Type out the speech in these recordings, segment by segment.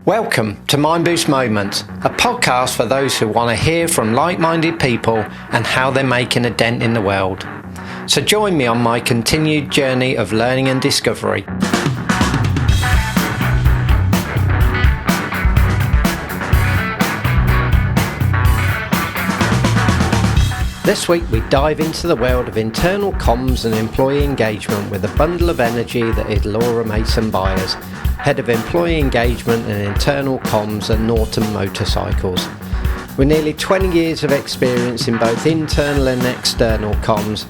Welcome to Mindboost Moments, a podcast for those who want to hear from like-minded people and how they're making a dent in the world. So join me on my continued journey of learning and discovery. This week we dive into the world of internal comms and employee engagement with a bundle of energy that is Laura Mason-Byers, Head of Employee Engagement and Internal Comms at Norton Motorcycles. With nearly 20 years of experience in both internal and external comms,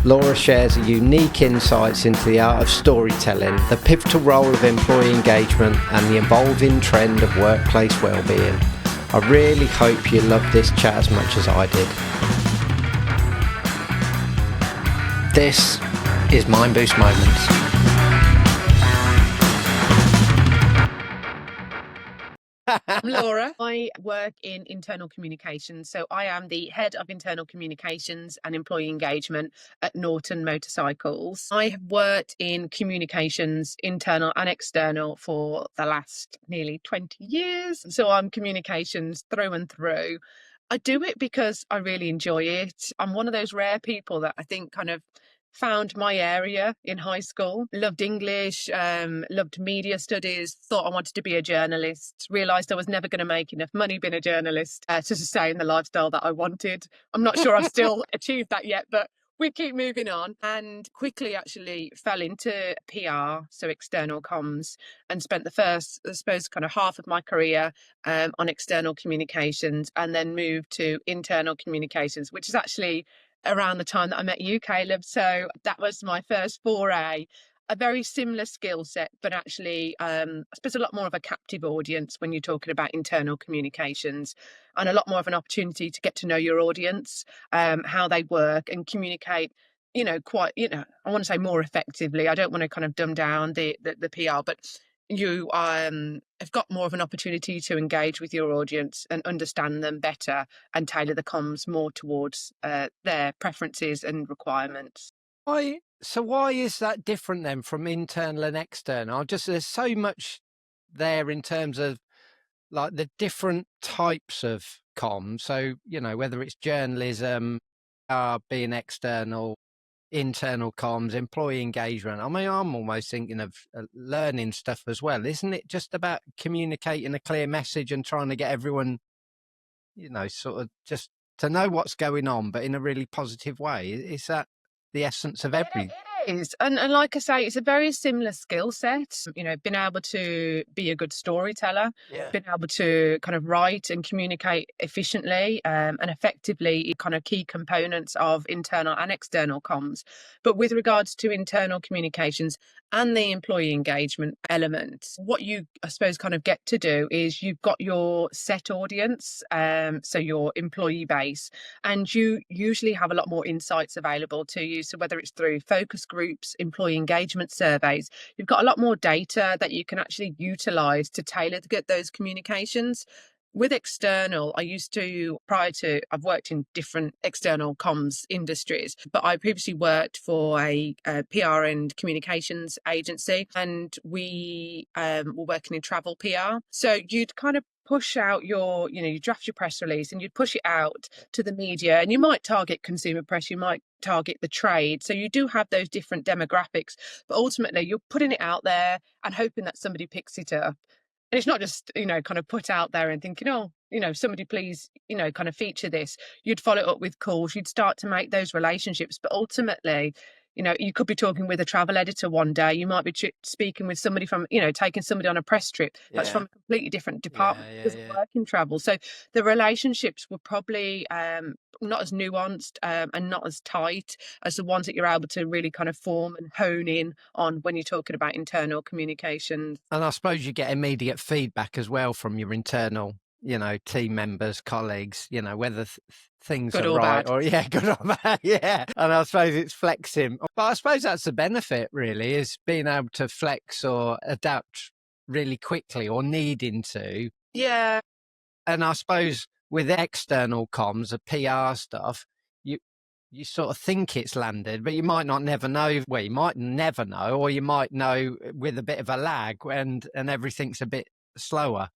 Laura shares unique insights into the art of storytelling, the pivotal role of employee engagement and the evolving trend of workplace wellbeing. I really hope you loved this chat as much as I did. This is Mindboost Moments. I'm Laura. I work in internal communications. So I am the head of internal communications and employee engagement at Norton Motorcycles. I have worked in communications, internal and external, for the last nearly 20 years. So I'm communications through and through. I do it because I really enjoy it. I'm one of those rare people that I think kind of found my area in high school. Loved English, loved media studies, thought I wanted to be a journalist, realised I was never going to make enough money being a journalist to sustain the lifestyle that I wanted. I'm not sure I've still achieved that yet, but we keep moving on, and quickly actually fell into PR, so external comms, and spent the first, I suppose, kind of half of my career on external communications, and then moved to internal communications, which is actually around the time that I met you, Caleb. So that was my first foray. A very similar skill set, but actually, I suppose a lot more of a captive audience when you're talking about internal communications, and a lot more of an opportunity to get to know your audience, how they work and communicate, quite, I want to say more effectively. I don't want to kind of dumb down the PR, but you have got more of an opportunity to engage with your audience and understand them better and tailor the comms more towards their preferences and requirements. So why is that different then from internal and external? There's so much there in terms of like the different types of comms. So, whether it's journalism, being external, internal comms, employee engagement. I mean, I'm almost thinking of learning stuff as well. Isn't it just about communicating a clear message and trying to get everyone, sort of just to know what's going on, but in a really positive way? Is that the essence of everything? It is. And like I say, it's a very similar skill set. Being able to be a good storyteller, being able to kind of write and communicate efficiently and effectively, kind of key components of internal and external comms. But with regards to internal communications and the employee engagement element, what you, I suppose, kind of get to do is you've got your set audience, so your employee base, and you usually have a lot more insights available to you. So whether it's through focus groups, employee engagement surveys, you've got a lot more data that you can actually utilize to tailor to get those communications. With external, I've worked in different external comms industries, but I previously worked for a PR and communications agency, and we were working in travel PR. So you'd kind of push out you draft your press release and you'd push it out to the media, and you might target consumer press, you might target the trade. So you do have those different demographics, but ultimately you're putting it out there and hoping that somebody picks it up. And it's not just, kind of put out there and thinking, somebody please, kind of feature this. You'd follow it up with calls. You'd start to make those relationships. But ultimately, you could be talking with a travel editor one day. You might be speaking with somebody from, taking somebody on a press trip that's from a completely different department, doesn't work in travel. So the relationships were probably not as nuanced and not as tight as the ones that you're able to really kind of form and hone in on when you're talking about internal communications. And I suppose you get immediate feedback as well from your internal, team members, colleagues, whether things Good are or right bad. or good or bad. Yeah. And I suppose it's flexing. But I suppose that's the benefit really, is being able to flex or adapt really quickly or needing to. Yeah. And I suppose with external comms, the PR stuff, you sort of think it's landed, but you might not never know. Well, you might never know, or you might know with a bit of a lag, and everything's a bit slower.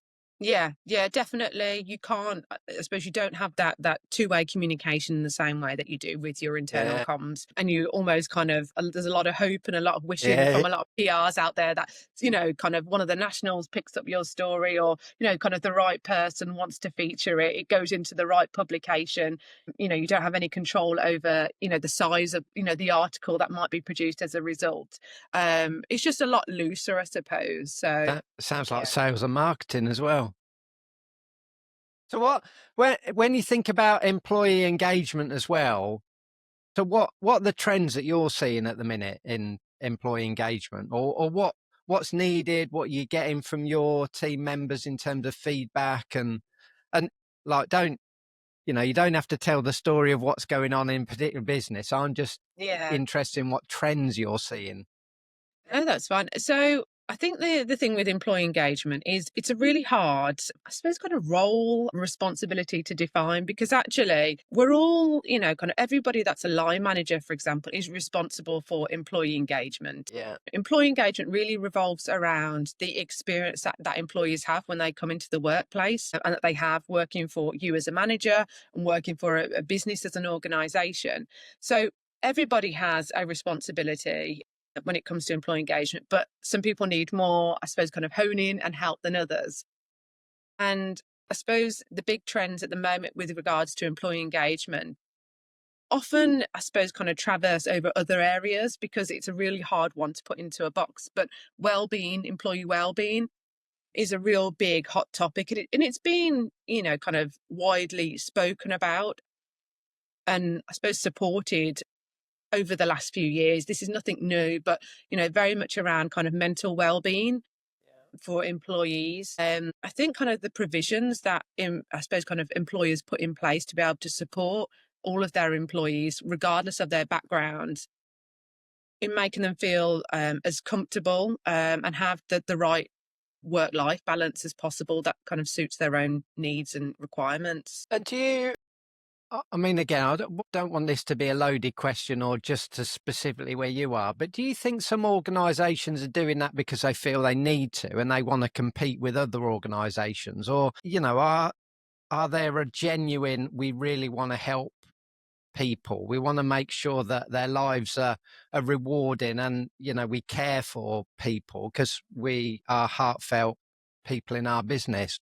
Yeah, definitely. You can't, I suppose you don't have that two-way communication in the same way that you do with your internal Yeah, comms. And you almost kind of, there's a lot of hope and a lot of wishing yeah, from a lot of PRs out there that, kind of one of the nationals picks up your story, or, kind of the right person wants to feature it. It goes into the right publication. You don't have any control over, the size of, the article that might be produced as a result. It's just a lot looser, I suppose. So, that sounds like yeah. sales and marketing as well. So when you think about employee engagement as well, so what are the trends that you're seeing at the minute in employee engagement, or what's needed, what you're getting from your team members in terms of feedback, and like, you don't have to tell the story of what's going on in particular business. I'm just Yeah. interested in what trends you're seeing. Oh, that's fine. So I think the thing with employee engagement is it's a really hard, I suppose, kind of role responsibility to define, because actually we're all, kind of everybody that's a line manager, for example, is responsible for employee engagement. Yeah. Employee engagement really revolves around the experience that employees have when they come into the workplace, and that they have working for you as a manager and working for a business as an organization. So everybody has a responsibility when it comes to employee engagement, but some people need more, I suppose, kind of hone in and help than others. And I suppose the big trends at the moment with regards to employee engagement often, I suppose, kind of traverse over other areas, because it's a really hard one to put into a box. But well-being, employee well-being, is a real big hot topic, and it's been, kind of widely spoken about and I suppose supported over the last few years. This is nothing new, but very much around kind of mental well-being for employees. I think kind of the provisions that I suppose kind of employers put in place to be able to support all of their employees, regardless of their background, in making them feel as comfortable and have the right work-life balance as possible that kind of suits their own needs and requirements. And do you I mean, again, I don't want this to be a loaded question or just to specifically where you are, but do you think some organisations are doing that because they feel they need to and they want to compete with other organisations? Or, are there a genuine, we really want to help people, we want to make sure that their lives are rewarding, and, we care for people because we are heartfelt people in our business?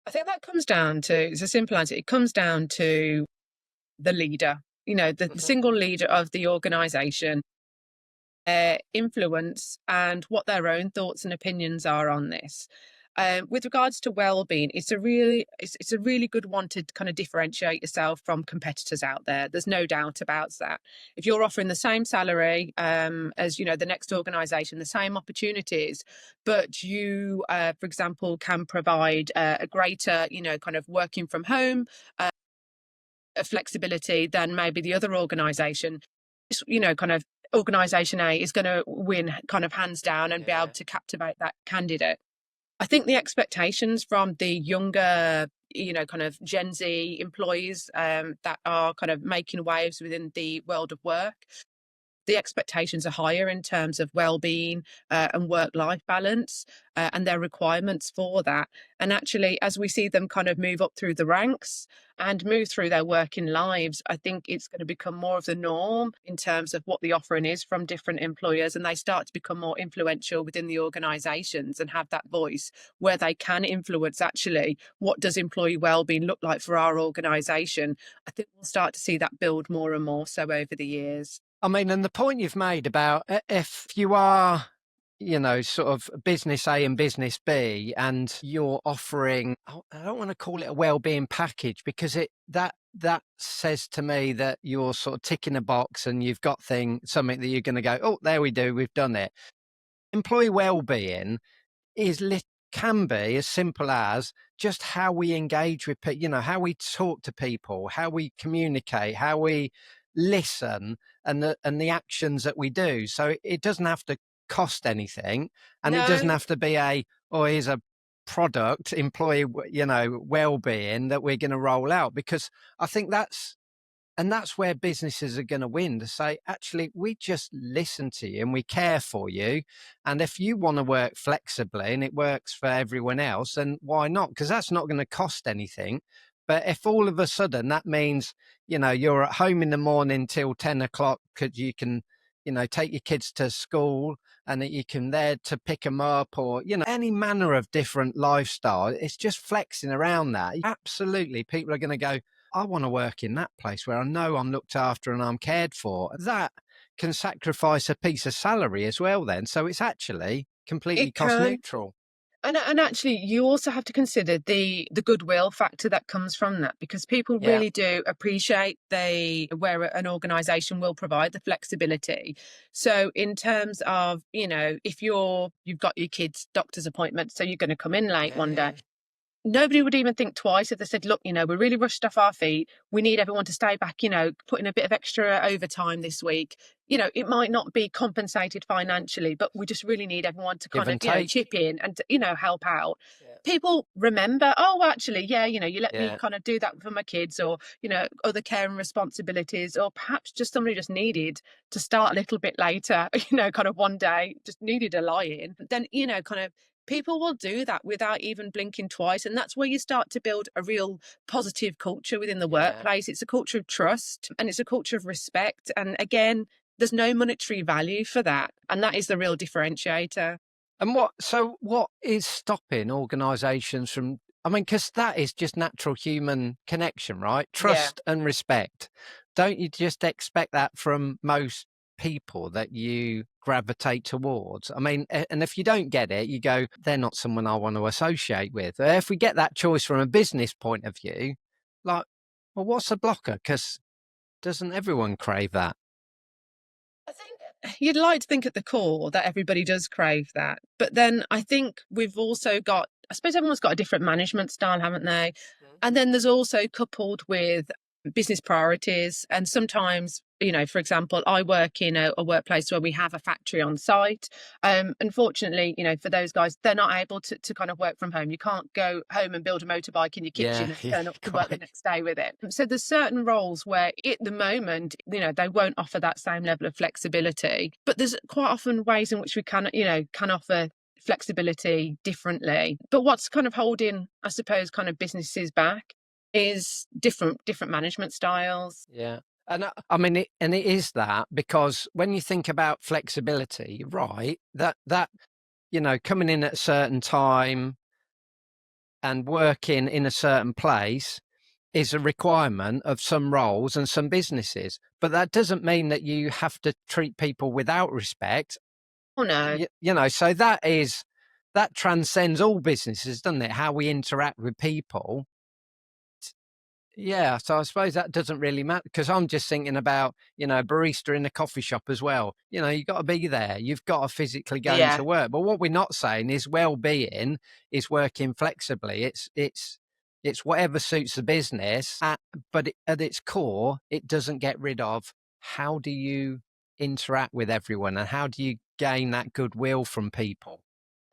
I think that comes down to, it's a simple answer. It comes down to the leader, the Mhm. single leader of the organization, their influence and what their own thoughts and opinions are on this. With regards to well-being, it's a really good one to kind of differentiate yourself from competitors out there. There's no doubt about that. If you're offering the same salary as the next organisation, the same opportunities, but you, for example, can provide a greater, kind of working from home, flexibility than maybe the other organisation, kind of organisation A is going to win kind of hands down and be able Yeah. to captivate that candidate. I think the expectations from the younger, kind of Gen Z employees that are kind of making waves within the world of work, the expectations are higher in terms of well-being and work-life balance and their requirements for that. And actually, as we see them kind of move up through the ranks and move through their working lives, I think it's going to become more of the norm in terms of what the offering is from different employers, and they start to become more influential within the organisations and have that voice where they can influence actually what does employee well-being look like for our organisation. I think we'll start to see that build more and more so over the years. I mean, and the point you've made about if you are, sort of business A and business B, and you're offering, I don't want to call it a well-being package, because that says to me that you're sort of ticking a box and you've got something that you're going to go, oh, there we do, we've done it. Employee well-being can be as simple as just how we engage with people, how we talk to people, how we communicate, how we listen, and the actions that we do. So it doesn't have to cost anything, and it doesn't No, have to be here's a product, employee, well-being that we're going to roll out, because I think that's And that's where businesses are going to win, to say, actually, we just listen to you and we care for you. And if you want to work flexibly and it works for everyone else, then why not? Because that's not going to cost anything. But if all of a sudden that means, you're at home in the morning till 10 o'clock because you can, take your kids to school and that you can there to pick them up, or, any manner of different lifestyle, it's just flexing around that. Absolutely. People are going to go, I want to work in that place where I know I'm looked after and I'm cared for. That can sacrifice a piece of salary as well then. So it's actually completely It cost can. neutral. And actually, you also have to consider the goodwill factor that comes from that, because people Yeah. really do appreciate where an organisation will provide the flexibility. So in terms of, if you've got your kids' doctor's appointment, so you're going to come in late one day, nobody would even think twice if they said, look, we're really rushed off our feet. We need everyone to stay back, put in a bit of extra overtime this week. It might not be compensated financially, but we just really need everyone to Give kind and of, take. chip in and, help out. Yeah. People remember, oh, actually, yeah, you let me Yeah. kind of do that for my kids, or, other care and responsibilities, or perhaps just somebody just needed to start a little bit later, kind of one day, just needed a lie-in. Then, kind of people will do that without even blinking twice. And that's where you start to build a real positive culture within the workplace. It's a culture of trust and it's a culture of respect. And again, there's no monetary value for that. And that is the real differentiator. And what is stopping organisations from, because that is just natural human connection, right? Trust and respect. Don't you just expect that from most people that you gravitate towards? And if you don't get it, you go, they're not someone I want to associate with. If we get that choice from a business point of view, like, well, what's the blocker? Because doesn't everyone crave that? I think you'd like to think at the core that everybody does crave that. But then I think we've also got, I suppose everyone's got a different management style, haven't they? And then there's also coupled with business priorities. And sometimes, for example, I work in a workplace where we have a factory on site. Unfortunately, for those guys, they're not able to kind of work from home. You can't go home and build a motorbike in your kitchen and turn up to work the next day with it. So there's certain roles where at the moment, they won't offer that same level of flexibility. But there's quite often ways in which we can offer flexibility differently. But what's kind of holding, I suppose, kind of businesses back is different management styles. Yeah. And it is that, because when you think about flexibility, right, that coming in at a certain time and working in a certain place is a requirement of some roles and some businesses. But that doesn't mean that you have to treat people without respect. Oh no. So that transcends all businesses, doesn't it? How we interact with people. Yeah, so I suppose that doesn't really matter, because I'm just thinking about, barista in a coffee shop as well. You've got to be there. You've got to physically go into work. But what we're not saying is well-being is working flexibly. It's whatever suits the business, but at its core, it doesn't get rid of how do you interact with everyone and how do you gain that goodwill from people.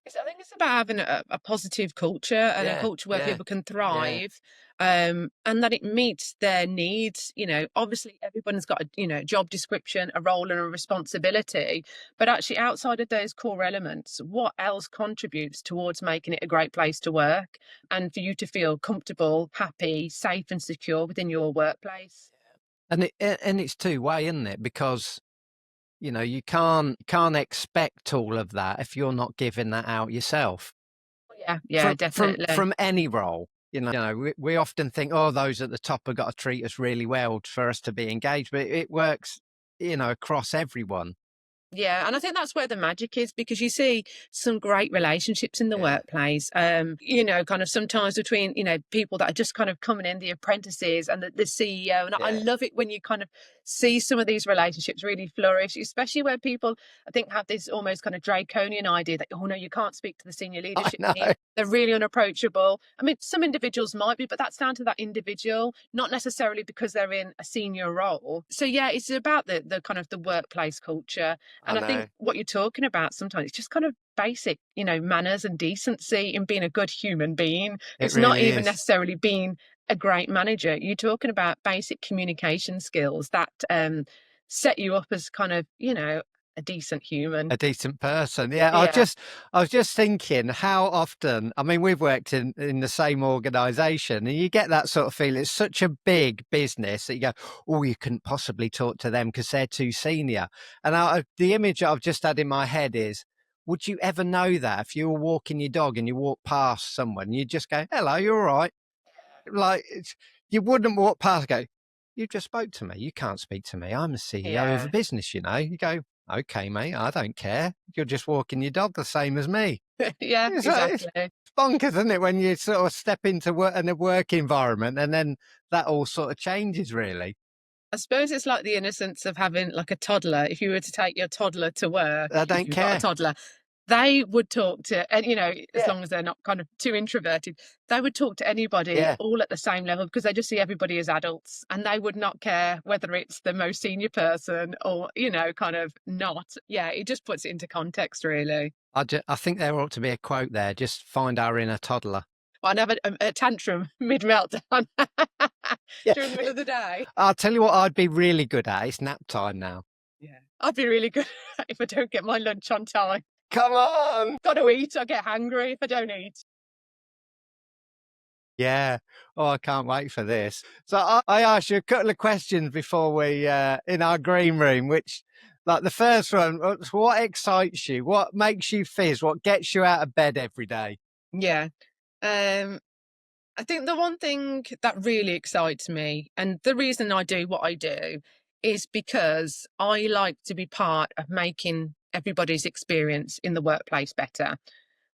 I think it's about having a positive culture and a culture where people can thrive, and that it meets their needs. Obviously everyone's got a job description, a role and a responsibility, but actually outside of those core elements, what else contributes towards making it a great place to work and for you to feel comfortable, happy, safe and secure within your workplace? And it's two-way, isn't it? Because you can't expect all of that if you're not giving that out yourself. Yeah, definitely. From any role, we often think, oh, those at the top have got to treat us really well for us to be engaged, but it works, across everyone. Yeah, and I think that's where the magic is, because you see some great relationships in the workplace. Kind of sometimes between, people that are just kind of coming in, the apprentices and the CEO. And I love it when you kind of see some of these relationships really flourish, especially where people, I think, have this almost kind of draconian idea that, oh no, you can't speak to the senior leadership team. They're really unapproachable. Some individuals might be, but that's down to that individual, not necessarily because they're in a senior role. So yeah, it's about the kind of the workplace culture. And I think what you're talking about sometimes, it's just kind of basic, manners and decency in being a good human being. It's not even necessarily being a great manager. You're talking about basic communication skills that set you up as kind of, a decent human. A decent person. Yeah, Yeah. I was just thinking how often, I mean, we've worked in the same organization, and you get that sort of feeling. It's such a big business that you go, oh, you couldn't possibly talk to them because they're too senior. And the image I've just had in my head is, would you ever know that if you were walking your dog and you walk past someone, you just go, hello, you're all right? Like, you wouldn't walk past and go, you just spoke to me. You can't speak to me. I'm the CEO of a Yeah. business, you know. You go, okay, mate, I don't care. You're just walking your dog the same as me. Yeah, It's exactly. bonkers, isn't it, when you sort of step into work in a work environment and then that all sort of changes, really. I suppose it's like the innocence of having like a toddler. If you were to take your toddler to work, I if don't you've got a care. toddler, they would talk to, and as Yeah. long as they're not kind of too introverted, they would talk to anybody Yeah. all at the same level because they just see everybody as adults and they would not care whether it's the most senior person or, kind of not. Yeah, it just puts it into context, really. I think there ought to be a quote there. Just find our inner toddler. I'd have a tantrum mid meltdown Yeah. during the middle of the day. I'll tell you what I'd be really good at. It's nap time now. Yeah, I'd be really good if I don't get my lunch on time. Come on. Got to eat. I get hungry if I don't eat. Yeah. Oh, I can't wait for this. So I asked you a couple of questions before we, in our green room, which, like the first one, what excites you? What makes you fizz? What gets you out of bed every day? Yeah. I think the one thing that really excites me, and the reason I do what I do, is because I like to be part of making everybody's experience in the workplace better.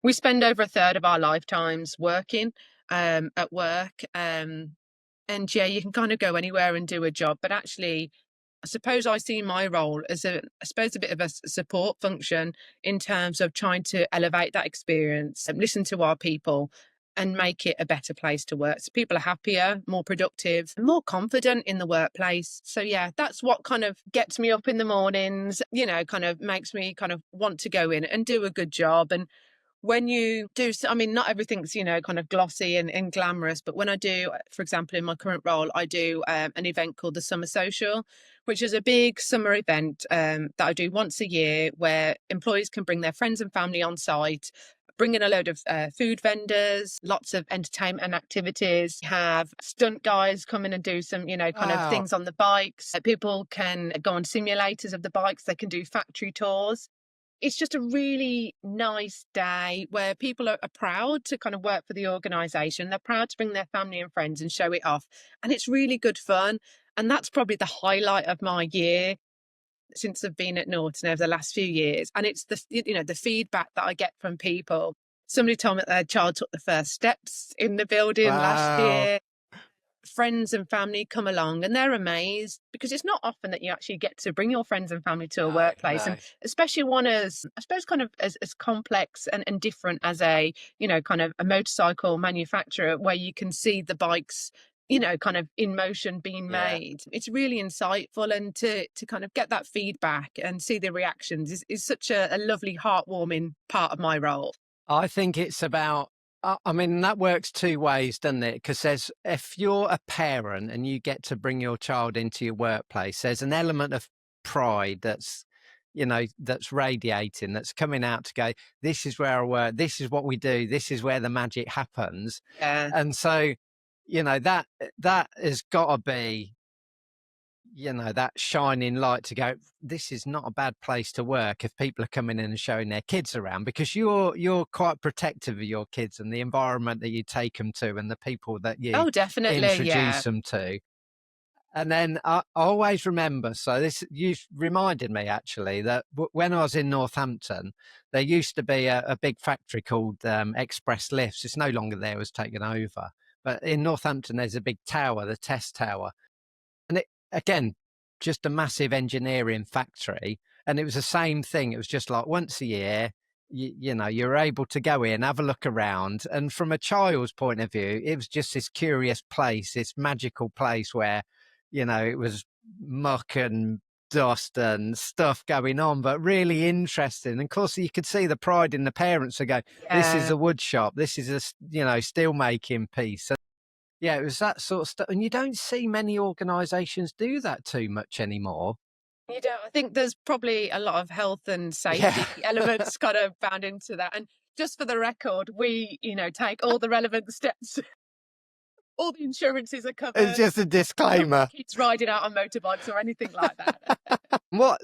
We spend over a third of our lifetimes working at work. And yeah, you can kind of go anywhere and do a job, but actually, I suppose I see my role as a bit of a support function in terms of trying to elevate that experience and listen to our people and make it a better place to work. So people are happier, more productive, more confident in the workplace. So yeah, that's what kind of gets me up in the mornings, kind of makes me kind of want to go in and do a good job. And when you do, I mean, not everything's, kind of glossy and glamorous, but when I do, for example, in my current role, I do an event called the Summer Social, which is a big summer event that I do once a year where employees can bring their friends and family on site, bring in a load of food vendors, lots of entertainment and activities, have stunt guys come in and do some, kind of Wow. things on the bikes. People can go on simulators of the bikes. They can do factory tours. It's just a really nice day where people are proud to kind of work for the organisation. They're proud to bring their family and friends and show it off. And it's really good fun. And that's probably the highlight of my year since I've been at Norton over the last few years. And it's the feedback that I get from people. Somebody told me that their child took the first steps in the building last Wow. year. Friends and family come along and they're amazed because it's not often that you actually get to bring your friends and family to a workplace, No. and especially one as, I suppose, kind of as complex and different as a, kind of a motorcycle manufacturer where you can see the bikes, kind of in motion being Yeah. made. It's really insightful, and to kind of get that feedback and see the reactions is such a lovely, heartwarming part of my role. I think it's about, I mean, that works two ways, doesn't it? Because if you're a parent and you get to bring your child into your workplace, there's an element of pride that's radiating, that's coming out to go, this is where I work, this is what we do, this is where the magic happens. Yeah. And so, that has got to be, that shining light to go, this is not a bad place to work if people are coming in and showing their kids around, because you're quite protective of your kids and the environment that you take them to and the people that you Oh, definitely. Yeah. introduce them to. And then I always remember, so you reminded me actually that when I was in Northampton, there used to be a big factory called Express Lifts. It's no longer there, it was taken over. But in Northampton, there's a big tower, the Test Tower. And it, again, just a massive engineering factory. And it was the same thing. It was just like once a year, you're able to go in, have a look around. And from a child's point of view, it was just this curious place, this magical place where, it was muck and dust and stuff going on, but really interesting. And of course, you could see the pride in the parents who go, this is Yeah. a wood shop. This is a, steel making piece. Yeah, it was that sort of stuff. And you don't see many organisations do that too much anymore. You know, I think there's probably a lot of health and Yeah. safety elements kind of bound into that. And just for the record, we, take all the relevant steps. All the insurances are It's covered. just a disclaimer. Kids riding out on motorbikes or anything like that. What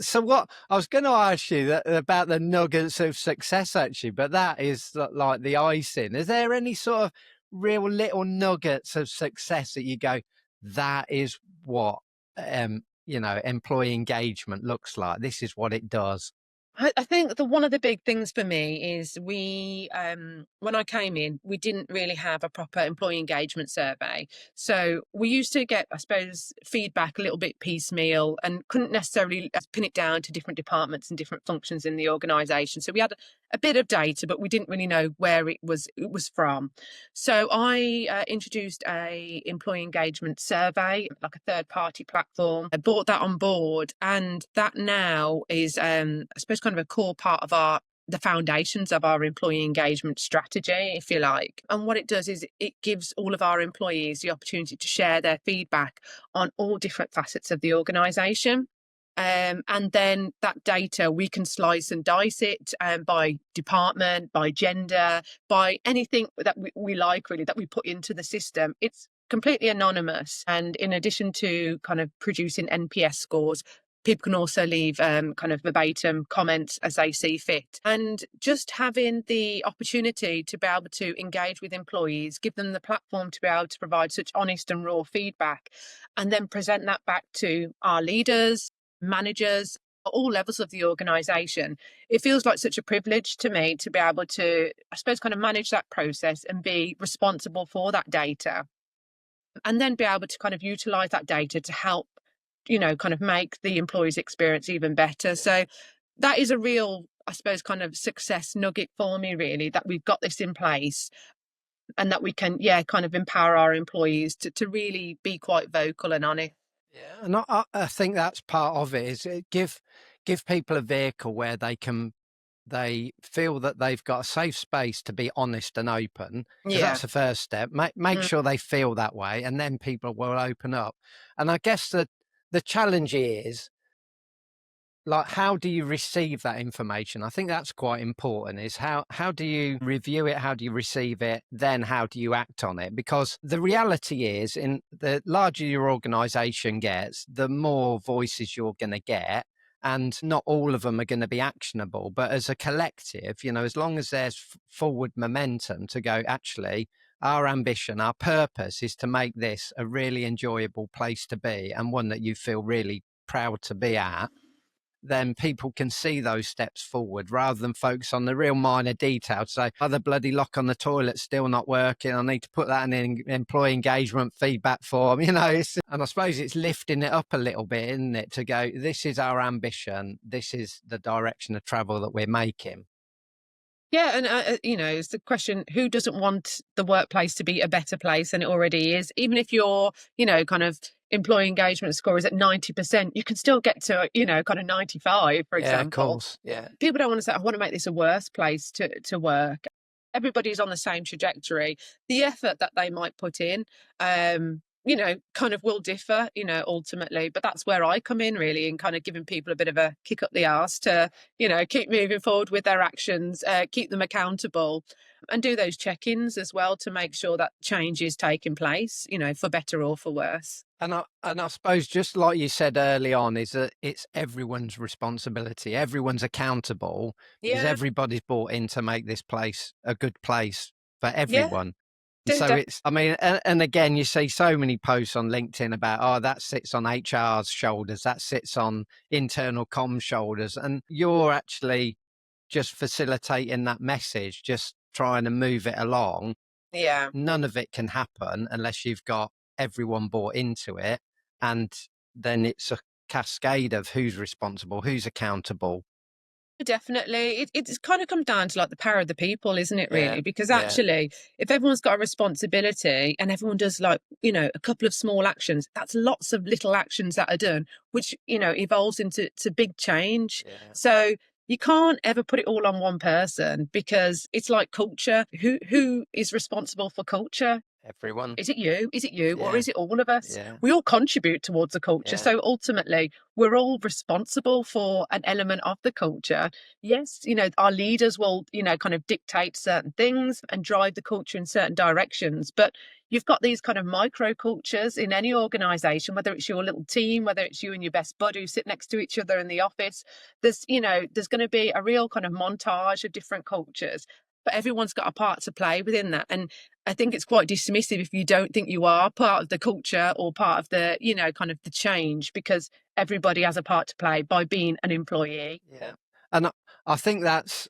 I was going to ask you about the nuggets of success, actually, but that is like the icing. Is there any sort of real little nuggets of success that you go, that is what, employee engagement looks like? This is what it does. I think one of the big things for me is we, when I came in, we didn't really have a proper employee engagement survey. So we used to get, I suppose, feedback a little bit piecemeal and couldn't necessarily pin it down to different departments and different functions in the organisation. So we had a bit of data, but we didn't really know where it was from. So I introduced a employee engagement survey, like a third party platform. I brought that on board, and that now is, I suppose, kind of a core part of the foundations of our employee engagement strategy, if you like. And what it does is it gives all of our employees the opportunity to share their feedback on all different facets of the organisation. And then that data, we can slice and dice it by department, by gender, by anything that we like, really, that we put into the system. It's completely anonymous. And in addition to kind of producing NPS scores, people can also leave kind of verbatim comments as they see fit. And just having the opportunity to be able to engage with employees, give them the platform to be able to provide such honest and raw feedback, and then present that back to our leaders, managers, at all levels of the organisation. It feels like such a privilege to me to be able to, I suppose, kind of manage that process and be responsible for that data, and then be able to kind of utilise that data to help, kind of make the employees' experience even better. So that is a real, I suppose, kind of success nugget for me, really, that we've got this in place and that we can, kind of empower our employees to really be quite vocal and honest. Yeah, and I think that's part of it. Is it give people a vehicle where they feel that they've got a safe space to be honest and open, because Yeah. that's the first step. Make sure they feel that way, and then people will open up. And I guess the challenge is, like, how do you receive that information? I think that's quite important, is how do you review it? How do you receive it? Then how do you act on it? Because the reality is, in the larger your organization gets, the more voices you're going to get. And not all of them are going to be actionable. But as a collective, as long as there's forward momentum to go, actually, our ambition, our purpose is to make this a really enjoyable place to be, and one that you feel really proud to be at, then people can see those steps forward rather than focus on the real minor details. So, the bloody lock on the toilet's still not working. I need to put that in an employee engagement feedback form, and I suppose it's lifting it up a little bit, isn't it? To go, this is our ambition. This is the direction of travel that we're making. Yeah, and it's the question: who doesn't want the workplace to be a better place than it already is? Even if your, kind of employee engagement score is at 90%, you can still get to, kind of 95, for example. Yeah, of course. Yeah. People don't want to say, I want to make this a worse place to work. Everybody's on the same trajectory. The effort that they might put in, kind of will differ, ultimately. But that's where I come in, really, in kind of giving people a bit of a kick up the arse to, keep moving forward with their actions, keep them accountable, and do those check-ins as well to make sure that change is taking place, for better or for worse. And I suppose, just like you said early on, is that it's everyone's responsibility. Everyone's accountable, because everybody's bought in to make this place a good place for everyone. So it's, and again, you see so many posts on LinkedIn about, that sits on HR's shoulders, that sits on internal comms shoulders, and you're actually just facilitating that message, just trying to move it along. Yeah. None of it can happen unless you've got everyone bought into it, and then it's a cascade of who's responsible, who's accountable. Definitely. It's kind of come down to like the power of the people, isn't it, really? Because actually, if everyone's got a responsibility and everyone does, like, a couple of small actions, that's lots of little actions that are done, which, evolves into big change. So you can't ever put it all on one person, because it's like culture. Who is responsible for culture? Everyone. Is it you? Is it you? Or Yeah. is it all of us? Yeah. We all contribute towards the culture. Yeah. So ultimately, we're all responsible for an element of the culture. Yes, our leaders will, kind of dictate certain things and drive the culture in certain directions. But you've got these kind of micro cultures in any organization, whether it's your little team, whether it's you and your best bud who sit next to each other in the office. There's going to be a real kind of montage of different cultures, but everyone's got a part to play within that. And I think it's quite dismissive if you don't think you are part of the culture or part of the, kind of the change, because everybody has a part to play by being an employee. Yeah. And I think that's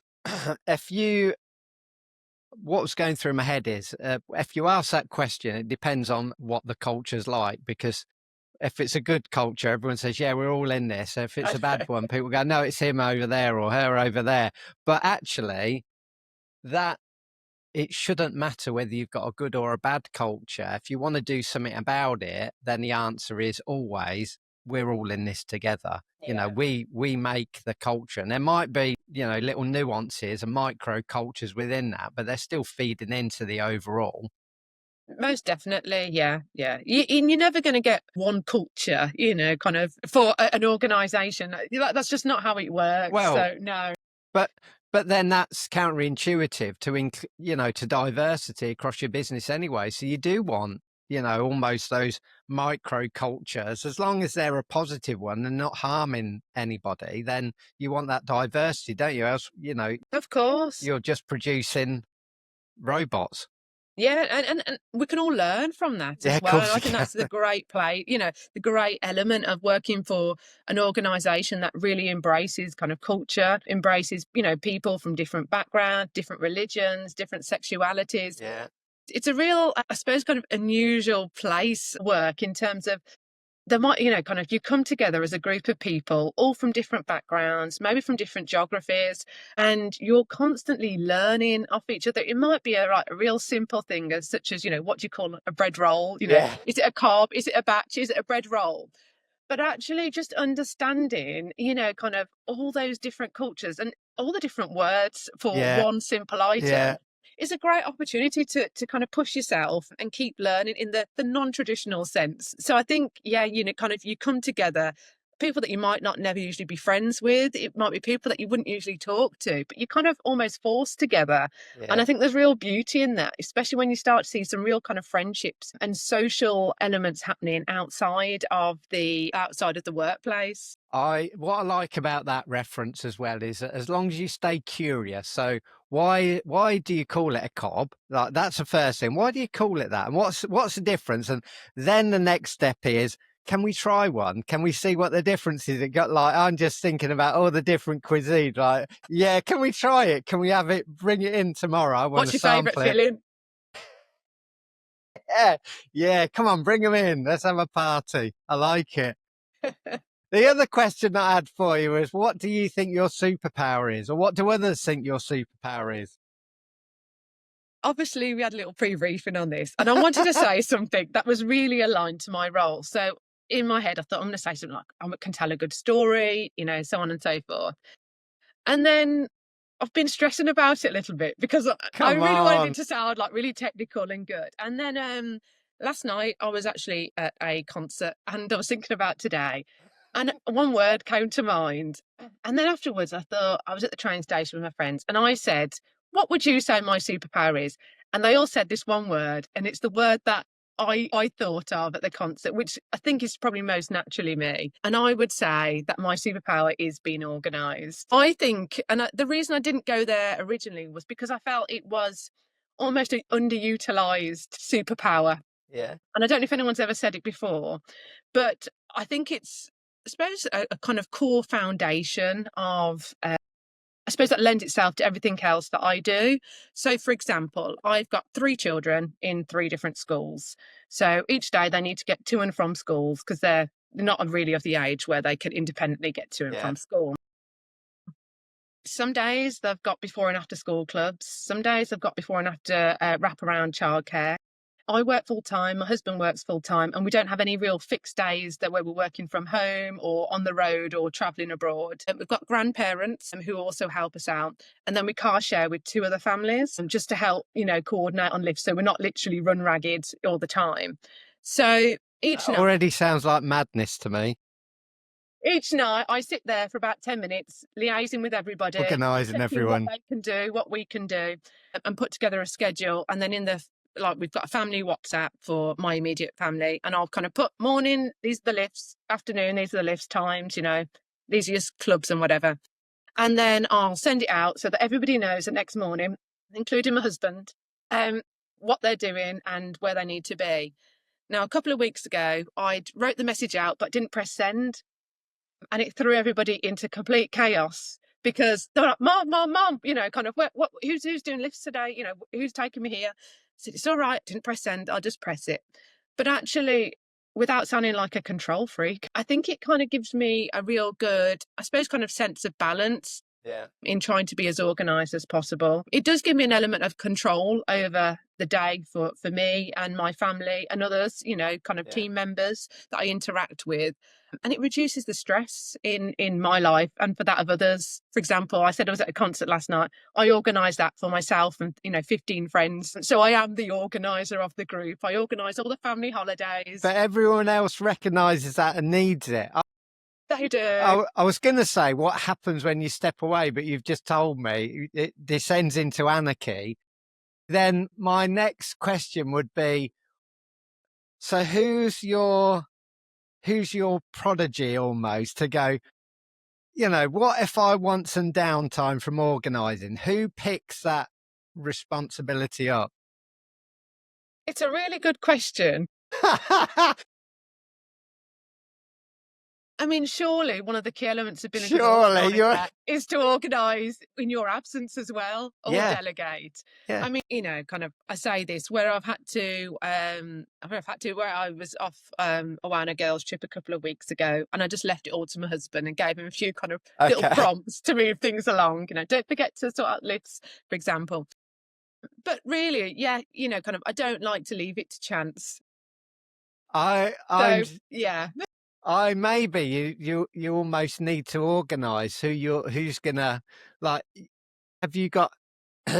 what was going through my head is if you ask that question, it depends on what the culture's like, because if it's a good culture, everyone says, yeah, we're all in this. If it's a bad one, people go, no, it's him over there or her over there. But actually, that it shouldn't matter whether you've got a good or a bad culture. If you want to do something about it, then the answer is always, we're all in this together. Yeah. We make the culture, and there might be, little nuances and micro cultures within that, but they're still feeding into the overall. Most definitely, yeah. You're never going to get one culture, kind of for an organisation. That's just not how it works. Well, so no. But then that's counterintuitive to diversity across your business anyway. So you do want, almost those micro cultures, as long as they're a positive one and not harming anybody, then you want that diversity, don't you? Else, Of course. you're just producing robots. Yeah, and we can all learn from that as well. And I think that's the great the great element of working for an organisation that really embraces kind of culture, embraces, people from different backgrounds, different religions, different sexualities. Yeah. It's a real, I suppose, kind of unusual place work in terms of there might, kind of you come together as a group of people, all from different backgrounds, maybe from different geographies, and you're constantly learning off each other. It might be a real simple thing as such as, what do you call a bread roll? Yeah. Is it a carb? Is it a batch? Is it a bread roll? But actually just understanding, kind of all those different cultures and all the different words for one simple item is a great opportunity to kind of push yourself and keep learning in the non-traditional sense. So I think, kind of you come together, people that you might not never usually be friends with. It might be people that you wouldn't usually talk to, but you kind of almost forced together. And I think there's real beauty in that, especially when you start to see some real kind of friendships and social elements happening outside of the workplace. What I like about that reference as well is that as long as you stay curious. So why do you call it a cob? Like, that's the first thing. Why do you call it that? And what's the difference? And then the next step is, can we try one? Can we see what the difference is? I'm just thinking about all the different cuisine. Like, yeah, can we try it? Can we have it? Bring it in tomorrow. I want What's to your sample favourite filling? Yeah. Come on, bring them in. Let's have a party. I like it. The other question that I had for you is, what do you think your superpower is? Or what do others think your superpower is? Obviously, we had a little pre-briefing on this, and I wanted to say something that was really aligned to my role. So in my head, I thought I'm going to say something like, I can tell a good story, so on and so forth. And then I've been stressing about it a little bit because I really wanted it to sound like really technical and good. And then last night I was actually at a concert and I was thinking about today, and one word came to mind. And then afterwards I thought, I was at the train station with my friends and I said, what would you say my superpower is? And they all said this one word, and it's the word that I thought of at the concert, which I think is probably most naturally me. And I would say that my superpower is being organised. I think, and the reason I didn't go there originally was because I felt it was almost an underutilised superpower. Yeah. And I don't know if anyone's ever said it before, but I think it's, I suppose, a kind of core foundation of I suppose that lends itself to everything else that I do. So, for example, I've got 3 children in 3 different schools. So each day they need to get to and from schools because they're not really of the age where they can independently get to and from school. Some days they've got before and after school clubs. Some days they've got before and after wraparound childcare. I work full time, my husband works full time, and we don't have any real fixed days where we're working from home or on the road or travelling abroad. We've got grandparents who also help us out. And then we car share with 2 other families just to help, coordinate on lifts. So we're not literally run ragged all the time. So each night. Already sounds like madness to me. Each night I sit there for about 10 minutes, liaising with everybody, Organising everyone. what they can do, what we can do, and put together a schedule. And then we've got a family WhatsApp for my immediate family, and I'll kind of put morning, these are the lifts, afternoon, these are the lifts times, these are your clubs and whatever. And then I'll send it out so that everybody knows the next morning, including my husband, what they're doing and where they need to be. Now, a couple of weeks ago, I wrote the message out, but didn't press send. And it threw everybody into complete chaos because they're like, Mom, kind of, who's doing lifts today? Who's taking me here? I said, it's all right, didn't press send, I'll just press it. But actually, without sounding like a control freak, I think it kind of gives me a real good, I suppose, kind of sense of balance in trying to be as organised as possible. It does give me an element of control over the day for me and my family and others, team members that I interact with. And it reduces the stress in my life and for that of others. For example, I said I was at a concert last night. I organised that for myself and, 15 friends. So I am the organiser of the group. I organise all the family holidays. But everyone else recognises that and needs it. They do. I was going to say, what happens when you step away, but you've just told me it descends into anarchy. Then my next question would be, so who's your prodigy almost to go, what if I want some downtime from organising? Who picks that responsibility up? It's a really good question. I mean, surely one of the key elements of being a good organiser is to organise in your absence as well, or delegate. Yeah. I mean, I say this where I've had to, where I was off away on a girls' trip a couple of weeks ago, and I just left it all to my husband and gave him a few kind of little prompts to move things along. Don't forget to sort out lifts, for example. But really, I don't like to leave it to chance. I maybe you almost need to organise who's gonna, like, have you got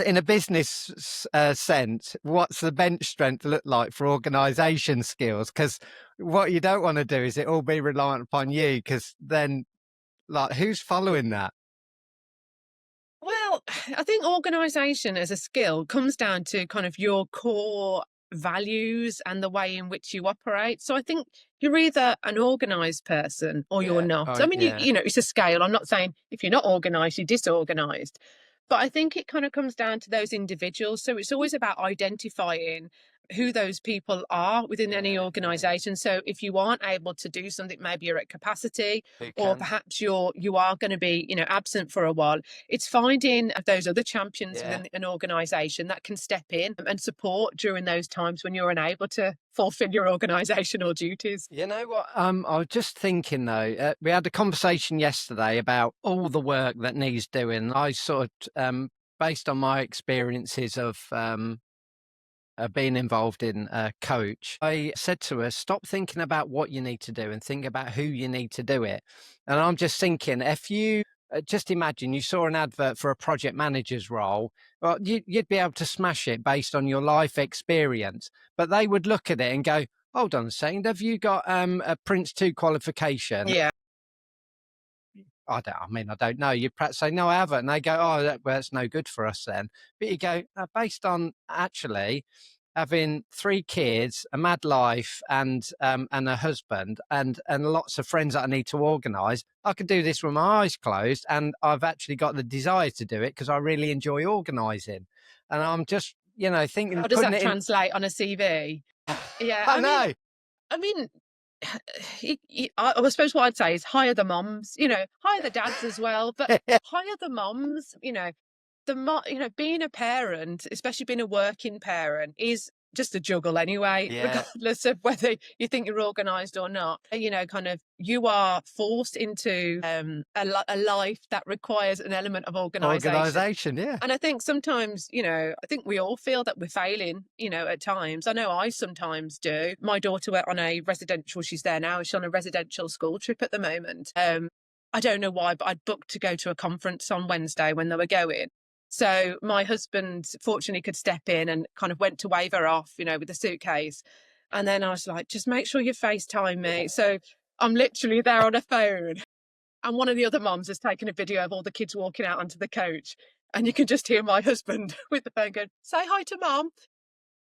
in a business sense, what's the bench strength look like for organisation skills? Because what you don't want to do is it all be reliant upon you, because then, like, who's following that? Well, I think organisation as a skill comes down to kind of your core values and the way in which you operate. So I think you're either an organised person or you're not. I mean, it's a scale. I'm not saying if you're not organised, you're disorganised. But I think it kind of comes down to those individuals. So it's always about identifying who those people are within any organisation. So if you aren't able to do something, maybe you're at capacity, or perhaps you are going to be, absent for a while. It's finding those other champions within an organisation that can step in and support during those times when you're unable to fulfil your organisational duties. You know what? I was just thinking though, we had a conversation yesterday about all the work that needs doing. I sort of, based on my experiences of being involved in a coach, I said to her, stop thinking about what you need to do and think about who you need to do it. And I'm just thinking, if you just imagine you saw an advert for a project manager's role, well, you'd be able to smash it based on your life experience. But they would look at it and go, hold on a second, have you got a Prince 2 qualification? Yeah. I don't know. You perhaps say, no, I haven't. And they go, oh, that's no good for us then. But you go, based on actually having 3 kids, a mad life, and a husband, and lots of friends that I need to organise, I could do this with my eyes closed, and I've actually got the desire to do it because I really enjoy organising. And I'm just, thinking. How does that translate on a CV? Yeah, I know. I mean, I suppose what I'd say is hire the moms, hire the dads as well, but hire the moms, being a parent, especially being a working parent, is just a juggle anyway, Yeah. regardless of whether you think you're organised or not. Kind of you are forced into a life that requires an element of organisation. Yeah. And I think sometimes, I think we all feel that we're failing, at times. I know I sometimes do. My daughter went on a residential, she's there now, she's on a residential school trip at the moment. I don't know why, but I'd booked to go to a conference on Wednesday when they were going. So my husband fortunately could step in and kind of went to wave her off, with the suitcase. And then I was like, just make sure you FaceTime me. So I'm literally there on a phone. And one of the other moms has taken a video of all the kids walking out onto the coach. And you can just hear my husband with the phone going, say hi to mom.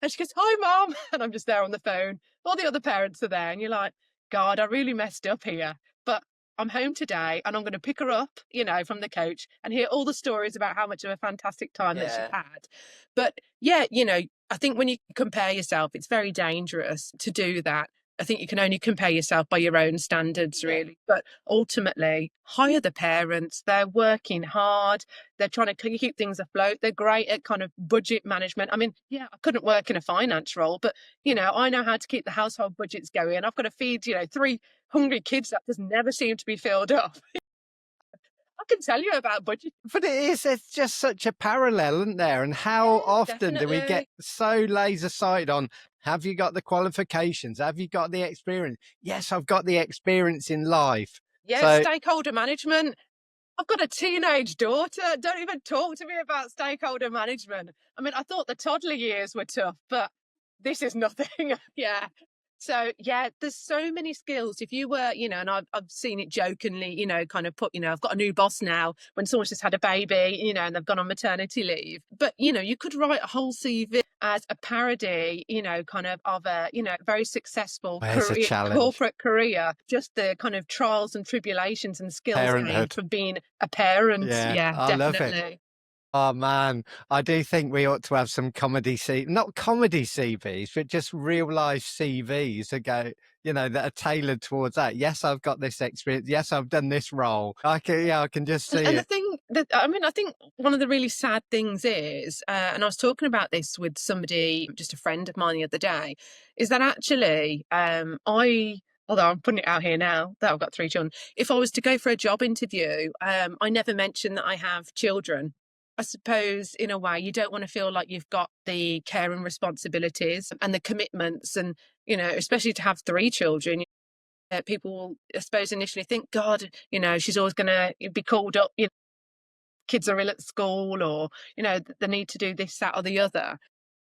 And she goes, hi, mom. And I'm just there on the phone. All the other parents are there. And you're like, God, I really messed up here. But I'm home today and I'm going to pick her up, from the coach and hear all the stories about how much of a fantastic time that she had. But yeah, I think when you compare yourself, it's very dangerous to do that. I think you can only compare yourself by your own standards, really. But ultimately, hire the parents. They're working hard. They're trying to keep things afloat. They're great at kind of budget management. I mean, I couldn't work in a finance role, but, I know how to keep the household budgets going. I've got to feed, 3 hungry kids that just never seem to be filled up. I can tell you about budget. But it's just such a parallel, isn't there? And how often do we get so laser sighted on, have you got the qualifications? Have you got the experience? Yes, I've got the experience in life. Yeah, stakeholder management. I've got a teenage daughter. Don't even talk to me about stakeholder management. I mean, I thought the toddler years were tough, but this is nothing. Yeah. So, there's so many skills. If you were, and I've seen it jokingly, kind of put, I've got a new boss now when someone's just had a baby, and they've gone on maternity leave. But, you could write a whole CV as a parody, kind of a, very successful corporate career. Just the kind of trials and tribulations and skills gained from being a parent. Yeah, I definitely. love it. Oh man, I do think we ought to have some not comedy CVs, but just real life CVs that go, that are tailored towards that. Yes, I've got this experience. Yes, I've done this role. I can just see and it. I think one of the really sad things is, and I was talking about this with somebody, just a friend of mine the other day, is that actually, although I'm putting it out here now that I've got 3 children, if I was to go for a job interview, I never mention that I have children. I suppose in a way you don't want to feel like you've got the care and responsibilities and the commitments and, especially to have 3 children. People will, I suppose, initially think, God, she's always going to be called up, kids are ill at school or, they need to do this, that or the other.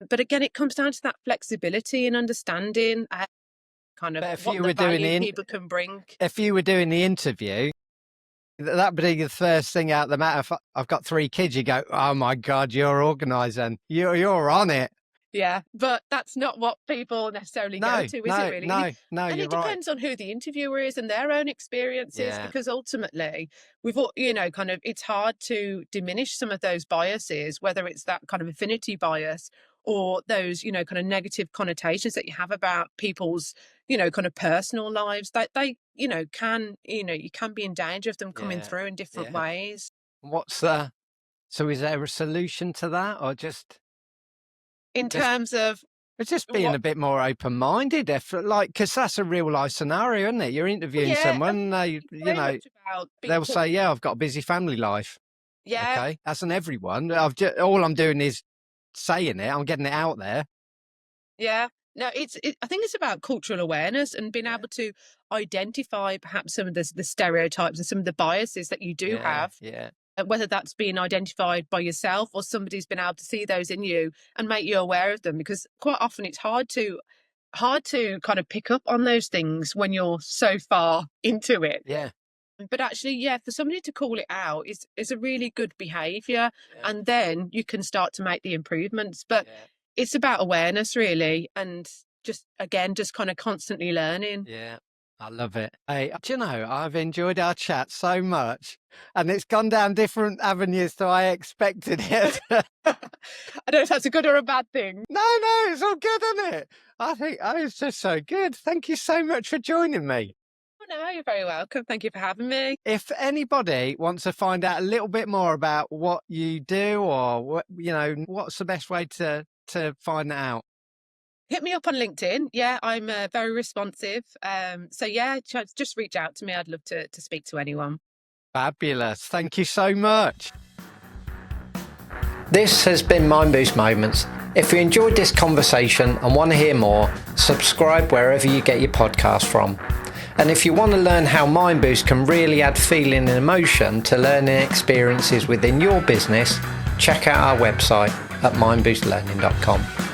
But again, it comes down to that flexibility and understanding kind of what the value people can bring. If you were doing the interview, that would be the first thing out the matter. If I've got 3 kids, you go, oh my God, you're organised and you're on it. Yeah, but that's not what people necessarily go to, is it really? No, and you're it depends on who the interviewer is and their own experiences, because ultimately we've all, kind of, it's hard to diminish some of those biases, whether it's that kind of affinity bias or those, kind of negative connotations that you have about people's, kind of personal lives, that they, can, you can be in danger of them coming through in different ways. So is there a solution to that, or just in terms of it's just being a bit more open-minded, because that's a real life scenario, isn't it? You're interviewing someone, they'll say, I've got a busy family life. Yeah. Okay, that's not everyone. All I'm doing is saying it. I'm getting it out there. Yeah. No, I think it's about cultural awareness and being able to identify perhaps some of the stereotypes and some of the biases that you do have. Yeah. Whether that's being identified by yourself or somebody's been able to see those in you and make you aware of them, because quite often it's hard to kind of pick up on those things when you're so far into it. Yeah. But actually, for somebody to call it out is a really good behaviour, and then you can start to make the improvements. But it's about awareness, really, and just kind of constantly learning. Yeah. I love it. Hey, do you know, I've enjoyed our chat so much, and it's gone down different avenues to I expected it. I don't know if that's a good or a bad thing. No, it's all good, isn't it? I think it's just so good. Thank you so much for joining me. Oh, no, you're very welcome. Thank you for having me. If anybody wants to find out a little bit more about what you do, or what's the best way to find that out? Hit me up on LinkedIn. Yeah, I'm very responsive. So yeah, just reach out to me. I'd love to speak to anyone. Fabulous. Thank you so much. This has been Mind Boost Moments. If you enjoyed this conversation and want to hear more, subscribe wherever you get your podcast from. And if you want to learn how Mind Boost can really add feeling and emotion to learning experiences within your business, check out our website at mindboostlearning.com.